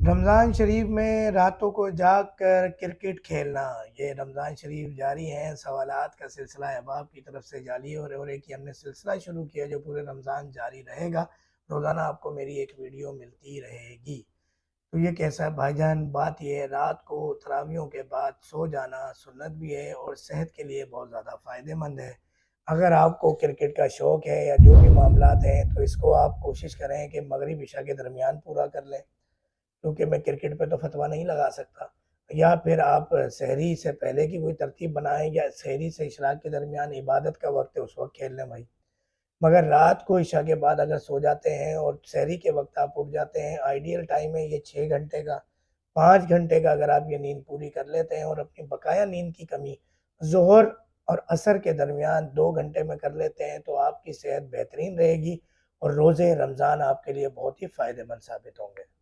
رمضان شریف میں راتوں کو جاگ کر کرکٹ کھیلنا، یہ رمضان شریف جاری ہیں سوالات کا سلسلہ احباب کی طرف سے جاری ہو رہے کہ ہم نے سلسلہ شروع کیا جو پورے رمضان جاری رہے گا، روزانہ آپ کو میری ایک ویڈیو ملتی رہے گی۔ تو یہ کیسا ہے بھائی جان؟ بات یہ ہے، رات کو تراویحوں کے بعد سو جانا سنت بھی ہے اور صحت کے لیے بہت زیادہ فائدہ مند ہے۔ اگر آپ کو کرکٹ کا شوق ہے یا جو بھی معاملات ہیں تو اس کو آپ کوشش کریں کہ مغرب عشاء کے درمیان پورا کر لیں، کیونکہ میں کرکٹ پہ تو فتویٰ نہیں لگا سکتا، یا پھر آپ سحری سے پہلے کی کوئی ترتیب بنائیں یا سحری سے اشراق کے درمیان عبادت کا وقت ہے اس وقت کھیل لیں بھائی۔ مگر رات کو عشاء کے بعد اگر سو جاتے ہیں اور سحری کے وقت آپ اٹھ جاتے ہیں، آئیڈیل ٹائم ہے یہ 6 گھنٹے کا، 5 گھنٹے کا اگر آپ یہ نیند پوری کر لیتے ہیں اور اپنی بقایا نیند کی کمی ظہر اور عصر کے درمیان 2 گھنٹے میں کر لیتے ہیں تو آپ کی صحت بہترین رہے گی اور روزے رمضان آپ کے لیے بہت ہی فائدہ مند ثابت ہوں گے۔